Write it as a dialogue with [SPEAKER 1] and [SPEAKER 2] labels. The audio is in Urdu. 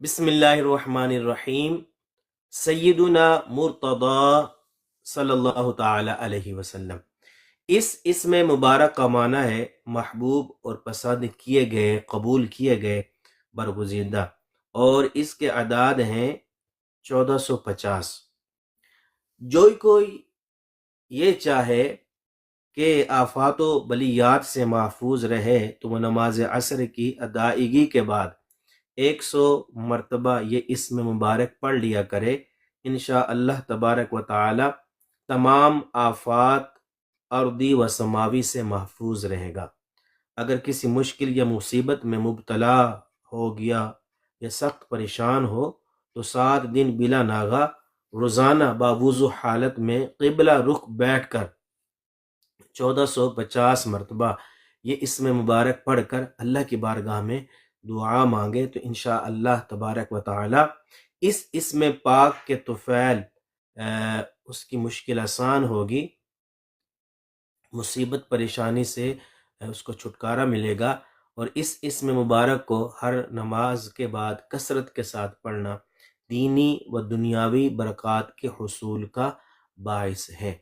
[SPEAKER 1] بسم اللہ الرحمن الرحیم۔ سیدنا مرتضی صلی اللہ تعالی علیہ وسلم۔ اس اسم مبارک کا معنی ہے محبوب اور پسند کیے گئے، قبول کیے گئے، برگزیدہ، اور اس کے اعداد ہیں 1450۔ جو کوئی یہ چاہے کہ آفات و بلیات سے محفوظ رہے تو وہ نماز عصر کی ادائیگی کے بعد 100 مرتبہ یہ اسم مبارک پڑھ لیا کرے۔ انشاءاللہ تبارک و تعالی تمام آفات ارضی و سماوی سے محفوظ رہے گا۔ اگر کسی مشکل یا مصیبت میں مبتلا ہو گیا یا سخت پریشان ہو تو 7 دن بلا ناغہ روزانہ باوضو حالت میں قبلہ رخ بیٹھ کر 1450 مرتبہ یہ اسم مبارک پڑھ کر اللہ کی بارگاہ میں دعا مانگے تو انشاءاللہ تبارک و تعالی اس اسم پاک کے طفیل اس کی مشکل آسان ہوگی، مصیبت پریشانی سے اس کو چھٹکارا ملے گا، اور اس اسم مبارک کو ہر نماز کے بعد کثرت کے ساتھ پڑھنا دینی و دنیاوی برکات کے حصول کا باعث ہے۔